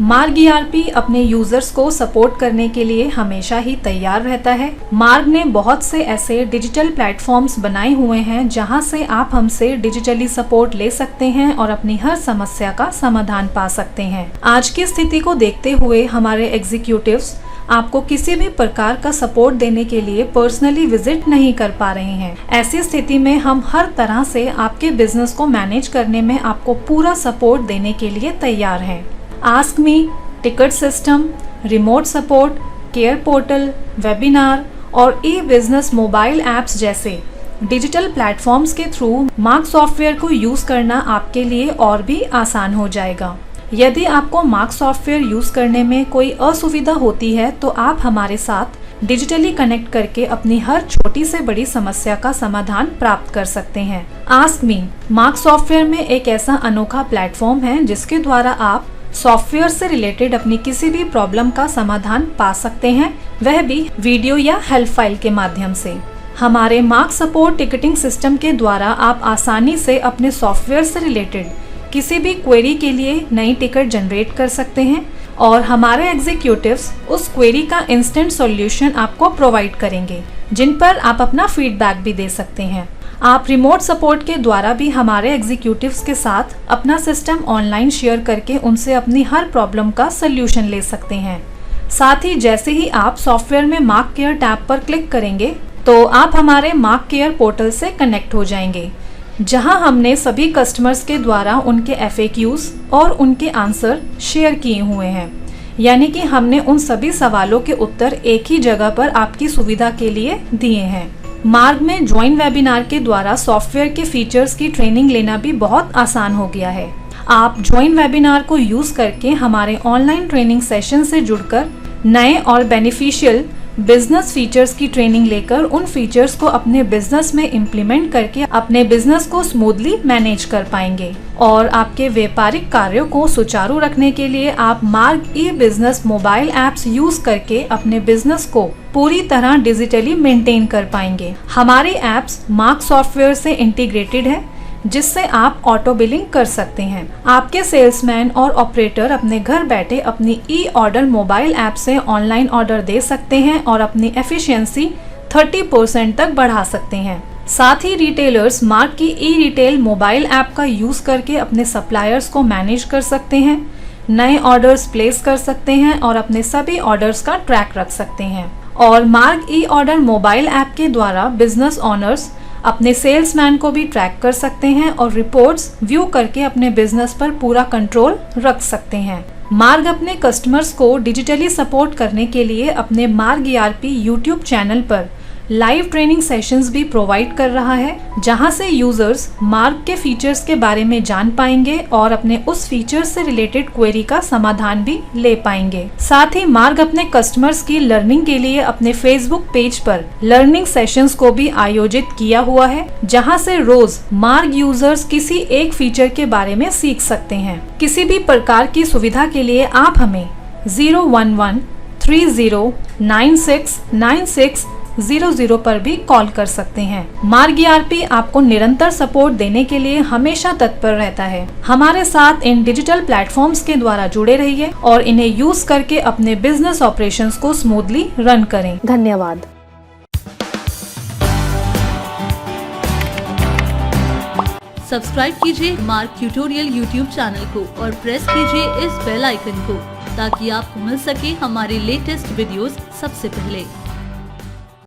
मार्ग ईआरपी अपने यूजर्स को सपोर्ट करने के लिए हमेशा ही तैयार रहता है। मार्ग ने बहुत से ऐसे डिजिटल प्लेटफॉर्म्स बनाए हुए हैं जहां से आप हमसे डिजिटली सपोर्ट ले सकते हैं और अपनी हर समस्या का समाधान पा सकते हैं। आज की स्थिति को देखते हुए हमारे एग्जीक्यूटिव्स आपको किसी भी प्रकार का सपोर्ट देने के लिए पर्सनली विजिट नहीं कर पा रहे हैं। ऐसी स्थिति में हम हर तरह से आपके बिजनेस को मैनेज करने में आपको पूरा सपोर्ट देने के लिए तैयार हैं। Ask me, ticket system, remote support, care portal, webinar और ई बिजनेस मोबाइल ऐप्स जैसे डिजिटल प्लेटफॉर्म्स के थ्रू मार्ग सॉफ्टवेयर को यूज करना आपके लिए और भी आसान हो जाएगा। यदि आपको मार्ग सॉफ्टवेयर यूज करने में कोई असुविधा होती है तो आप हमारे साथ डिजिटली कनेक्ट करके अपनी हर छोटी से बड़ी समस्या का समाधान प्राप्त कर सकते हैं। आस्क मी मार्ग सॉफ्टवेयर में एक ऐसा अनोखा प्लेटफॉर्म है जिसके द्वारा आप सॉफ्टवेयर से रिलेटेड अपनी किसी भी प्रॉब्लम का समाधान पा सकते हैं, वह भी वीडियो या हेल्प फाइल के माध्यम से। हमारे मार्ग सपोर्ट टिकटिंग सिस्टम के द्वारा आप आसानी से अपने सॉफ्टवेयर से रिलेटेड किसी भी क्वेरी के लिए नई टिकट जनरेट कर सकते हैं और हमारे एग्जीक्यूटिव्स उस क्वेरी का इंस्टेंट सॉल्यूशन आपको प्रोवाइड करेंगे, जिन पर आप अपना फीडबैक भी दे सकते हैं। आप रिमोट सपोर्ट के द्वारा भी हमारे एग्जीक्यूटिव्स के साथ अपना सिस्टम ऑनलाइन शेयर करके उनसे अपनी हर प्रॉब्लम का सॉल्यूशन ले सकते हैं। साथ ही जैसे ही आप सॉफ्टवेयर में मार्ग केयर टैब पर क्लिक करेंगे तो आप हमारे मार्ग केयर पोर्टल से कनेक्ट हो जाएंगे, जहां हमने सभी कस्टमर्स के द्वारा उनके FAQs और उनके आंसर शेयर किए हुए हैं। यानी कि हमने उन सभी सवालों के उत्तर एक ही जगह पर आपकी सुविधा के लिए दिए हैं। मार्ग में ज्वाइन वेबिनार के द्वारा सॉफ्टवेयर के फीचर्स की ट्रेनिंग लेना भी बहुत आसान हो गया है। आप ज्वाइन वेबिनार को यूज करके हमारे ऑनलाइन ट्रेनिंग सेशन से जुड़कर नए और बेनिफिशियल बिजनेस फीचर्स की ट्रेनिंग लेकर उन फीचर्स को अपने बिजनेस में इम्प्लीमेंट करके अपने बिजनेस को स्मूथली मैनेज कर पाएंगे और आपके व्यापारिक कार्यों को सुचारू रखने के लिए आप मार्ग ई बिजनेस मोबाइल ऐप्स यूज करके अपने बिजनेस को पूरी तरह डिजिटली मेंटेन कर पाएंगे। हमारे ऐप्स मार्ग सॉफ्टवेयर से इंटीग्रेटेड है, जिससे आप ऑटो बिलिंग कर सकते हैं। आपके सेल्समैन और ऑपरेटर अपने घर बैठे अपनी ई ऑर्डर मोबाइल ऐप से ऑनलाइन ऑर्डर दे सकते हैं और अपनी एफिशिएंसी 30% तक बढ़ा सकते हैं। साथ ही रिटेलर्स मार्ग की ई रिटेल मोबाइल ऐप का यूज करके अपने सप्लायर्स को मैनेज कर सकते हैं, नए ऑर्डर्स प्लेस कर सकते हैं और अपने सभी ऑर्डर्स का ट्रैक रख सकते हैं। और मार्ग ई ऑर्डर मोबाइल ऐप के द्वारा बिजनेस ओनर्स अपने सेल्समैन को भी ट्रैक कर सकते हैं और रिपोर्ट्स व्यू करके अपने बिजनेस पर पूरा कंट्रोल रख सकते हैं। मार्ग अपने कस्टमर्स को डिजिटली सपोर्ट करने के लिए अपने मार्ग ईआरपी यूट्यूब चैनल पर लाइव ट्रेनिंग सेशंस भी प्रोवाइड कर रहा है, जहां से यूजर्स मार्ग के फीचर्स के बारे में जान पाएंगे और अपने उस फीचर्स से रिलेटेड क्वेरी का समाधान भी ले पाएंगे। साथ ही मार्ग अपने कस्टमर्स की लर्निंग के लिए अपने फेसबुक पेज पर लर्निंग सेशंस को भी आयोजित किया हुआ है, जहां से रोज मार्ग यूजर्स किसी एक फीचर के बारे में सीख सकते हैं। किसी भी प्रकार की सुविधा के लिए आप हमें 01130969600 पर भी कॉल कर सकते हैं। मार्ग ईआरपी आपको निरंतर सपोर्ट देने के लिए हमेशा तत्पर रहता है। हमारे साथ इन डिजिटल प्लेटफॉर्म्स के द्वारा जुड़े रहिए और इन्हें यूज करके अपने बिजनेस ऑपरेशंस को स्मूथली रन करें। धन्यवाद। सब्सक्राइब कीजिए मार्ग ट्यूटोरियल यूट्यूब चैनल को और प्रेस कीजिए इस बेल आइकन को ताकि आपको मिल सके हमारे लेटेस्ट वीडियोस सबसे पहले।